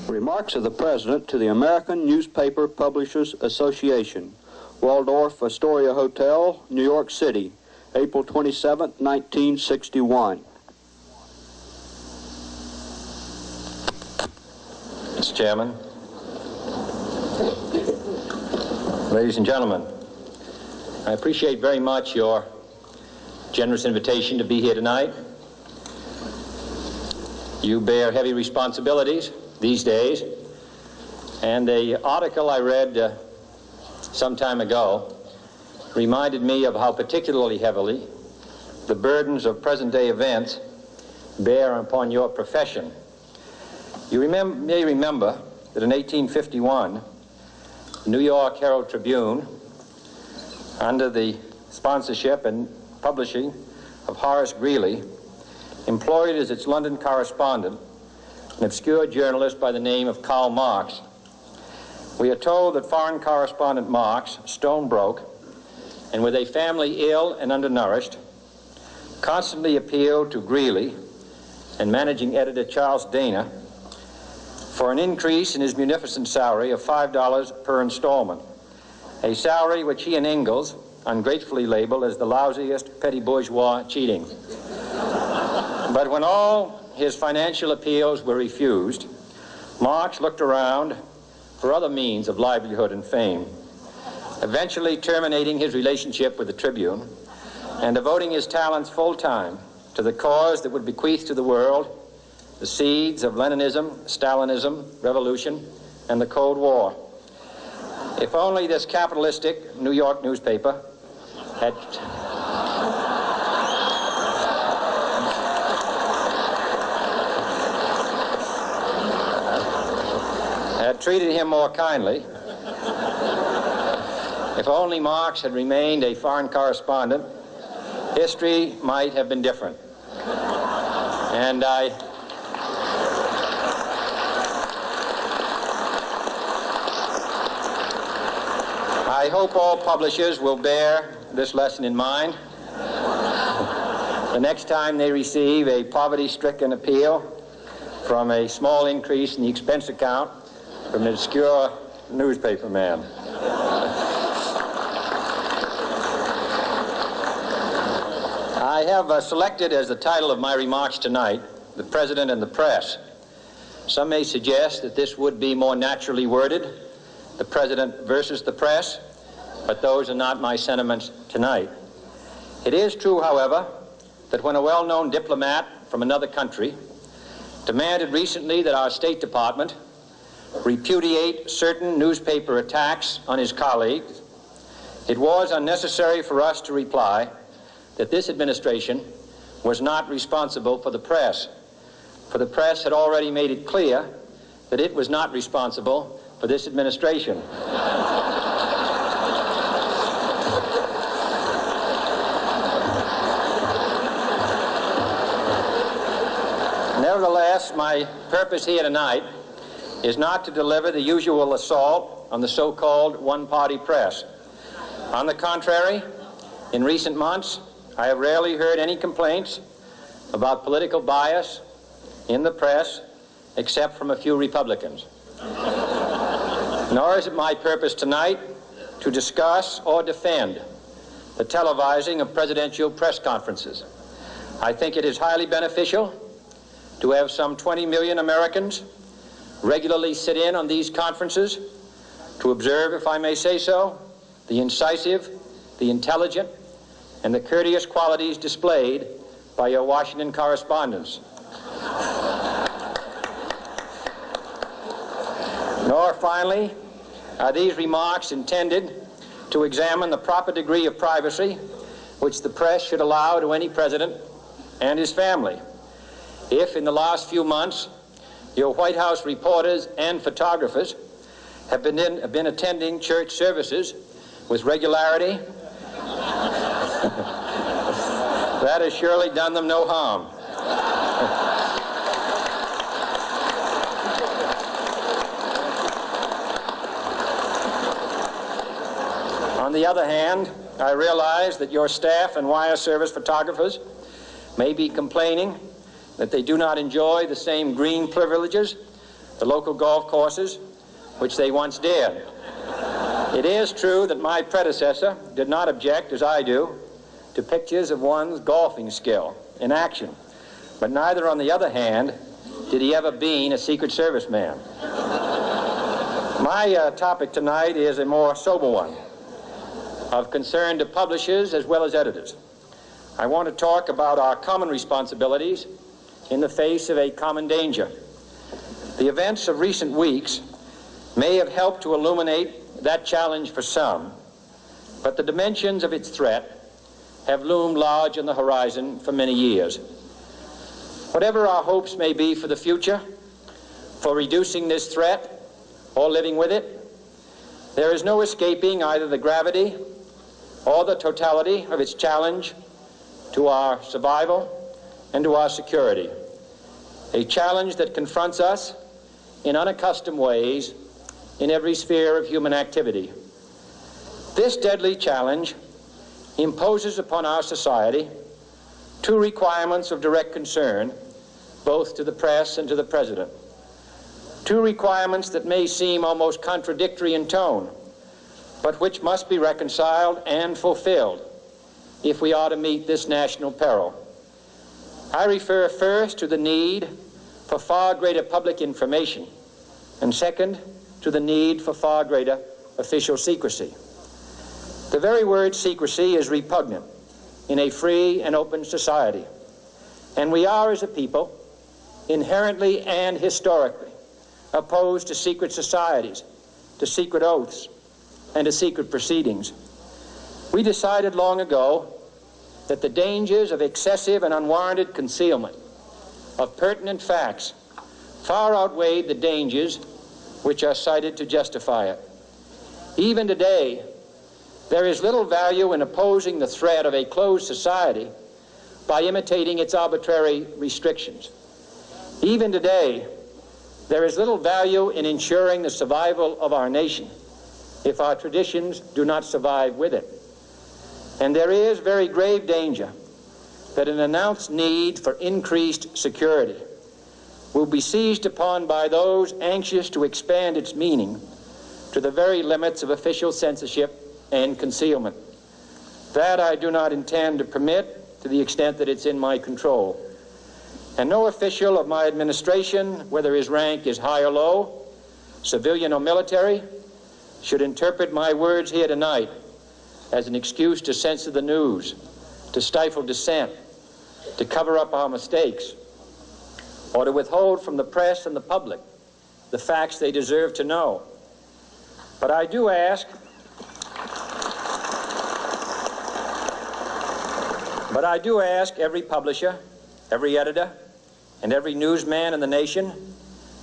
Remarks of the President to the American Newspaper Publishers Association, Waldorf-Astoria Hotel, New York City, April 27, 1961. Mr. Chairman, ladies and gentlemen, I appreciate very much your generous invitation to be here tonight. You bear heavy responsibilities these days, and the article I read some time ago reminded me of how particularly heavily the burdens of present-day events bear upon your profession. You may remember that in 1851, the New York Herald Tribune, under the sponsorship and publishing of Horace Greeley, employed as its London correspondent an obscure journalist by the name of Karl Marx. We are told that foreign correspondent Marx, stone broke, and with a family ill and undernourished, constantly appealed to Greeley and managing editor Charles Dana for an increase in his munificent salary of $5 per installment, a salary which he and Ingalls ungratefully labeled as the lousiest petty bourgeois cheating. But when all his financial appeals were refused, Marx looked around for other means of livelihood and fame, eventually terminating his relationship with the Tribune and devoting his talents full-time to the cause that would bequeath to the world the seeds of Leninism, Stalinism, revolution, and the Cold War. If only this capitalistic New York newspaper had treated him more kindly, if only Marx had remained a foreign correspondent, history might have been different. And I hope all publishers will bear this lesson in mind the next time they receive a poverty-stricken appeal from a small increase in the expense account from an obscure newspaper man. I have selected as the title of my remarks tonight, "The President and the Press." Some may suggest that this would be more naturally worded, "The President versus the Press," but those are not my sentiments tonight. It is true, however, that when a well-known diplomat from another country demanded recently that our State Department repudiate certain newspaper attacks on his colleagues, it was unnecessary for us to reply that this administration was not responsible for the press, for the press had already made it clear that it was not responsible for this administration. Nevertheless, my purpose here tonight is not to deliver the usual assault on the so-called one-party press. On the contrary, in recent months, I have rarely heard any complaints about political bias in the press, except from a few Republicans. Nor is it my purpose tonight to discuss or defend the televising of presidential press conferences. I think it is highly beneficial to have some 20 million Americans regularly sit in on these conferences to observe, if I may say so, the incisive, the intelligent, and the courteous qualities displayed by your Washington correspondents. Nor, finally, are these remarks intended to examine the proper degree of privacy which the press should allow to any president and his family. If, in the last few months, your White House reporters and photographers have been attending church services with regularity, that has surely done them no harm. On the other hand, I realize that your staff and wire service photographers may be complaining that they do not enjoy the same green privileges the local golf courses, which they once dared. It is true that my predecessor did not object, as I do, to pictures of one's golfing skill in action, but neither, on the other hand, did he ever being a Secret Service man. My topic tonight is a more sober one, of concern to publishers as well as editors. I want to talk about our common responsibilities in the face of a common danger. The events of recent weeks may have helped to illuminate that challenge for some, but the dimensions of its threat have loomed large on the horizon for many years. Whatever our hopes may be for the future, for reducing this threat or living with it, there is no escaping either the gravity or the totality of its challenge to our survival and to our security. A challenge that confronts us in unaccustomed ways in every sphere of human activity. This deadly challenge imposes upon our society two requirements of direct concern, both to the press and to the President. Two requirements that may seem almost contradictory in tone, but which must be reconciled and fulfilled if we are to meet this national peril. I refer first to the need for far greater public information, and second, to the need for far greater official secrecy. The very word secrecy is repugnant in a free and open society, and we are, as a people, inherently and historically opposed to secret societies, to secret oaths, and to secret proceedings. We decided long ago that the dangers of excessive and unwarranted concealment of pertinent facts far outweighed the dangers which are cited to justify it. Even today, there is little value in opposing the threat of a closed society by imitating its arbitrary restrictions. Even today, there is little value in ensuring the survival of our nation if our traditions do not survive with it. And there is very grave danger that an announced need for increased security will be seized upon by those anxious to expand its meaning to the very limits of official censorship and concealment. That I do not intend to permit to the extent that it's in my control. And no official of my administration, whether his rank is high or low, civilian or military, should interpret my words here tonight as an excuse to censor the news, to stifle dissent, to cover up our mistakes, or to withhold from the press and the public the facts they deserve to know. But I do ask every publisher, every editor, and every newsman in the nation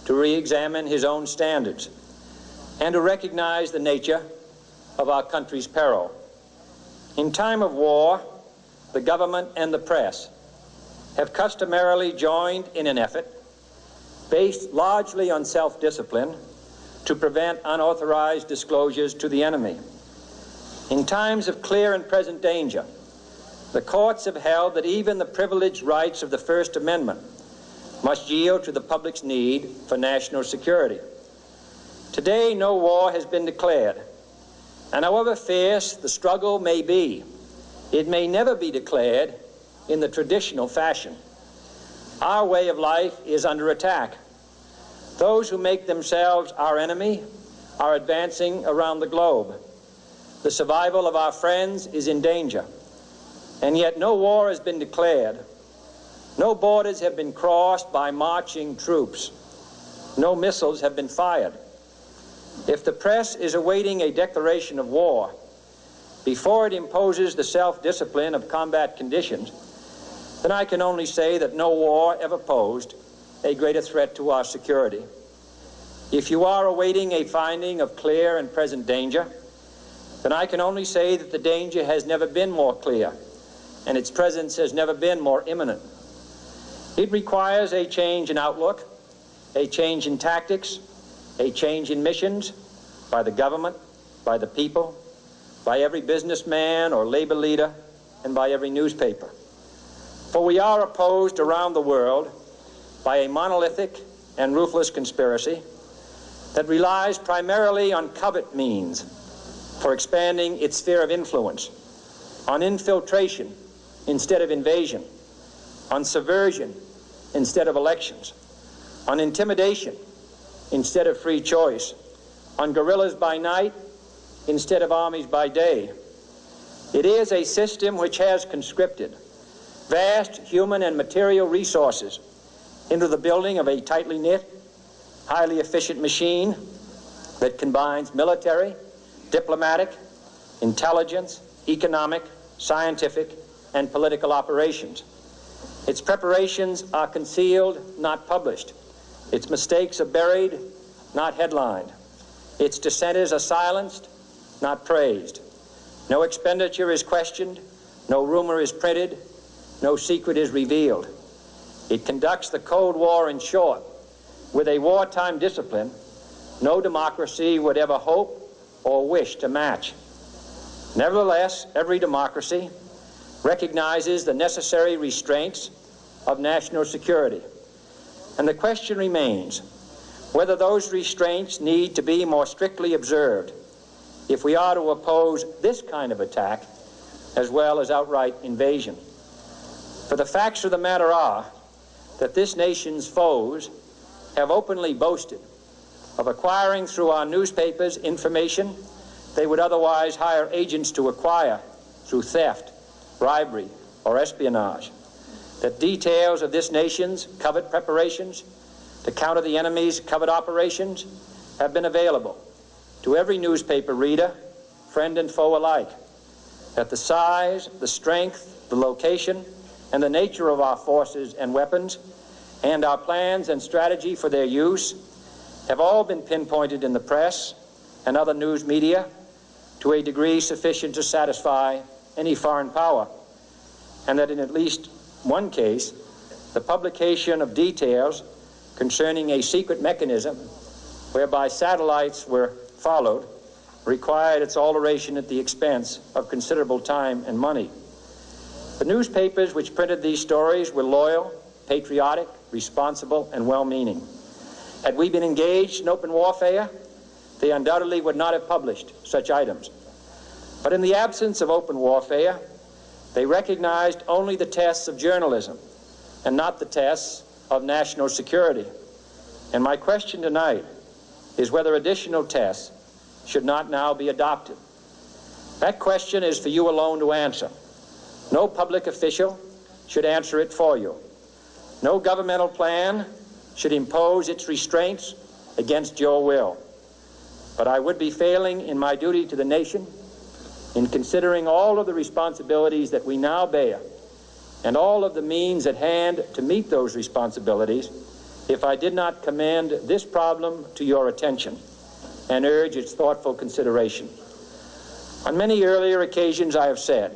to re-examine his own standards and to recognize the nature of our country's peril. In time of war, the government and the press have customarily joined in an effort based largely on self-discipline to prevent unauthorized disclosures to the enemy. In times of clear and present danger, the courts have held that even the privileged rights of the First Amendment must yield to the public's need for national security. Today, no war has been declared, and however fierce the struggle may be, it may never be declared in the traditional fashion. Our way of life is under attack. Those who make themselves our enemy are advancing around the globe. The survival of our friends is in danger, and yet no war has been declared. No borders have been crossed by marching troops. No missiles have been fired. If the press is awaiting a declaration of war before it imposes the self-discipline of combat conditions, then I can only say that no war ever posed a greater threat to our security. If you are awaiting a finding of clear and present danger, then I can only say that the danger has never been more clear, and its presence has never been more imminent. It requires a change in outlook, a change in tactics, a change in missions by the government, by the people, by every businessman or labor leader, and by every newspaper. For we are opposed around the world by a monolithic and ruthless conspiracy that relies primarily on covert means for expanding its sphere of influence, on infiltration instead of invasion, on subversion instead of elections, on intimidation instead of free choice, on guerrillas by night instead of armies by day. It is a system which has conscripted vast human and material resources into the building of a tightly knit, highly efficient machine that combines military, diplomatic, intelligence, economic, scientific, and political operations. Its preparations are concealed, not published. Its mistakes are buried, not headlined. Its dissenters are silenced, not praised. No expenditure is questioned, no rumor is printed, no secret is revealed. It conducts the Cold War, in short, with a wartime discipline no democracy would ever hope or wish to match. Nevertheless, every democracy recognizes the necessary restraints of national security. And the question remains whether those restraints need to be more strictly observed if we are to oppose this kind of attack as well as outright invasion. For the facts of the matter are that this nation's foes have openly boasted of acquiring through our newspapers information they would otherwise hire agents to acquire through theft, bribery, or espionage. That details of this nation's covert preparations to counter the enemy's covert operations have been available to every newspaper reader, friend and foe alike. That the size, the strength, the location, and the nature of our forces and weapons, and our plans and strategy for their use, have all been pinpointed in the press and other news media to a degree sufficient to satisfy any foreign power, and that in at least one case, the publication of details concerning a secret mechanism whereby satellites were followed required its alteration at the expense of considerable time and money. The newspapers which printed these stories were loyal, patriotic, responsible, and well-meaning. Had we been engaged in open warfare, they undoubtedly would not have published such items. But in the absence of open warfare, they recognized only the tests of journalism and not the tests of national security. And my question tonight is whether additional tests should not now be adopted. That question is for you alone to answer. No public official should answer it for you. No governmental plan should impose its restraints against your will. But I would be failing in my duty to the nation in considering all of the responsibilities that we now bear and all of the means at hand to meet those responsibilities if I did not commend this problem to your attention and urge its thoughtful consideration. On many earlier occasions I have said,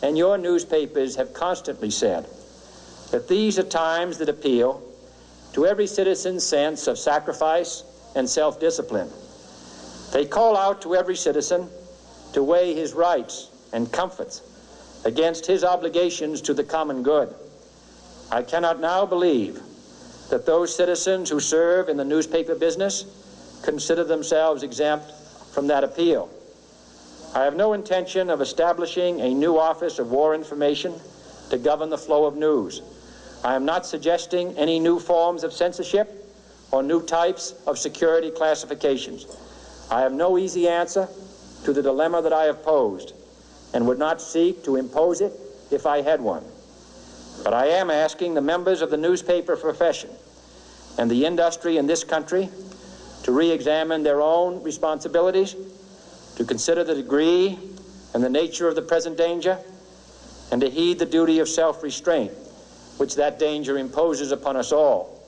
and your newspapers have constantly said, that these are times that appeal to every citizen's sense of sacrifice and self-discipline. They call out to every citizen to weigh his rights and comforts against his obligations to the common good. I cannot now believe that those citizens who serve in the newspaper business consider themselves exempt from that appeal. I have no intention of establishing a new Office of War Information to govern the flow of news. I am not suggesting any new forms of censorship or new types of security classifications. I have no easy answer to the dilemma that I have posed and would not seek to impose it if I had one. But I am asking the members of the newspaper profession and the industry in this country to re-examine their own responsibilities, to consider the degree and the nature of the present danger, and to heed the duty of self-restraint which that danger imposes upon us all.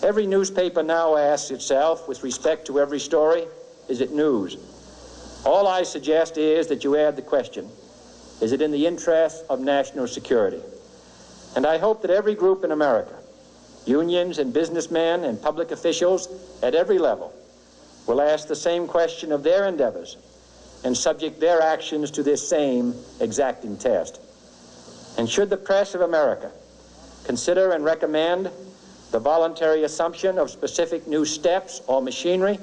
Every newspaper now asks itself, with respect to every story, is it news? All I suggest is that you add the question, is it in the interest of national security? And I hope that every group in America, unions and businessmen and public officials at every level, will ask the same question of their endeavors and subject their actions to this same exacting test. And should the press of America consider and recommend the voluntary assumption of specific new steps or machinery,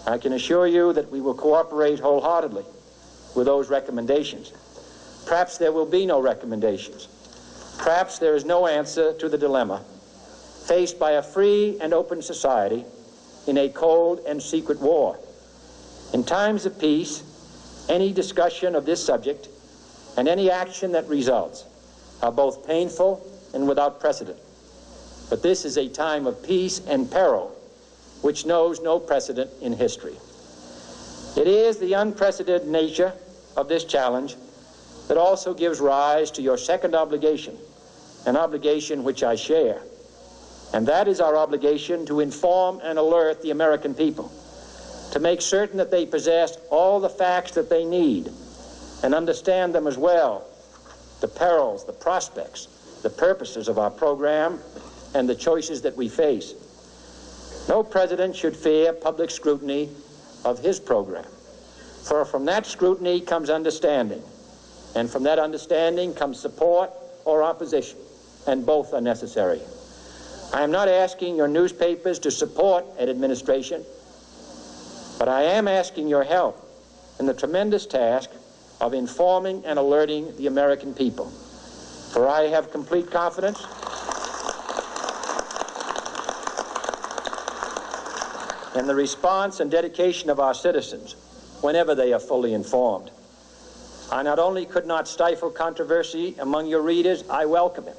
I can assure you that we will cooperate wholeheartedly with those recommendations. Perhaps there will be no recommendations. Perhaps there is no answer to the dilemma faced by a free and open society in a cold and secret war. In times of peace, any discussion of this subject and any action that results are both painful and without precedent. But this is a time of peace and peril, which knows no precedent in history. It is the unprecedented nature of this challenge that also gives rise to your second obligation, an obligation which I share, and that is our obligation to inform and alert the American people, to make certain that they possess all the facts that they need and understand them as well, the perils, the prospects, the purposes of our program, and the choices that we face. No president should fear public scrutiny of his program, for from that scrutiny comes understanding, and from that understanding comes support or opposition, and both are necessary. I am not asking your newspapers to support an administration, but I am asking your help in the tremendous task of informing and alerting the American people. For I have complete confidence in the response and dedication of our citizens whenever they are fully informed. I not only could not stifle controversy among your readers, I welcome it.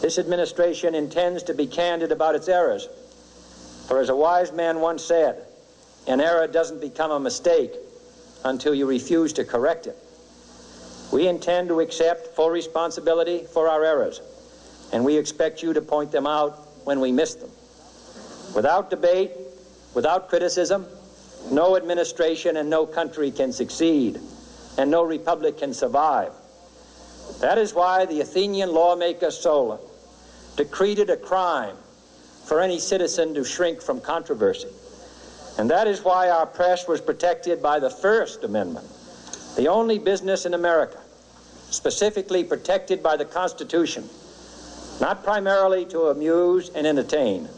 This administration intends to be candid about its errors. For as a wise man once said, an error doesn't become a mistake until you refuse to correct it. We intend to accept full responsibility for our errors, and we expect you to point them out when we miss them. Without debate, without criticism, no administration and no country can succeed, and no republic can survive. That is why the Athenian lawmaker Solon decreed it a crime for any citizen to shrink from controversy. And that is why our press was protected by the First Amendment, the only business in America specifically protected by the Constitution, not primarily to amuse and entertain,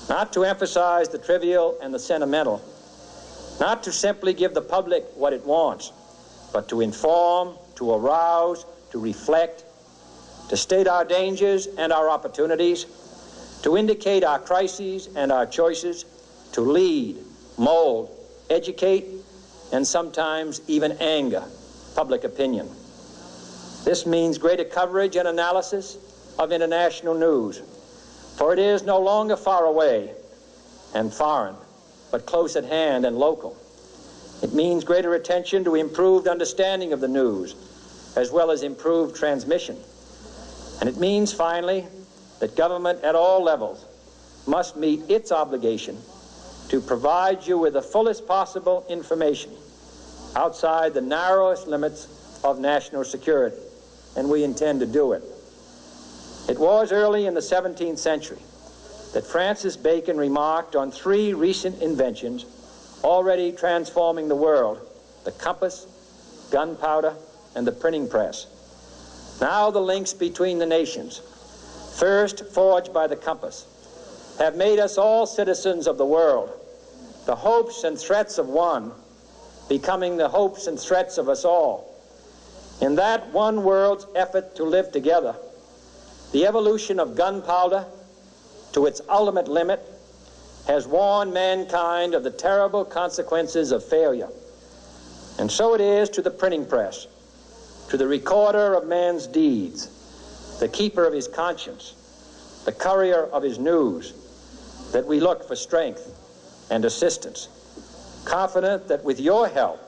not to emphasize the trivial and the sentimental, not to simply give the public what it wants, but to inform, to arouse, to reflect, to state our dangers and our opportunities, to indicate our crises and our choices, to lead, mold, educate, and sometimes even anger public opinion. This means greater coverage and analysis of international news, for it is no longer far away and foreign, but close at hand and local. It means greater attention to improved understanding of the news, as well as improved transmission. And it means, finally, that government at all levels must meet its obligation to provide you with the fullest possible information outside the narrowest limits of national security, and we intend to do it. It was early in the 17th century that Francis Bacon remarked on three recent inventions already transforming the world: the compass, gunpowder, and the printing press. Now the links between the nations, first forged by the compass, have made us all citizens of the world, the hopes and threats of one becoming the hopes and threats of us all. In that one world's effort to live together, the evolution of gunpowder to its ultimate limit has warned mankind of the terrible consequences of failure. And so it is to the printing press, to the recorder of man's deeds, the keeper of his conscience, the courier of his news, that we look for strength and assistance, confident that with your help,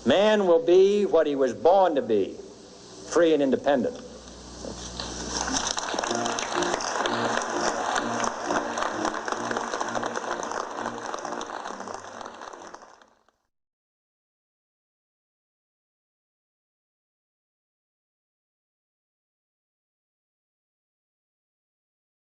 man will be what he was born to be, free and independent.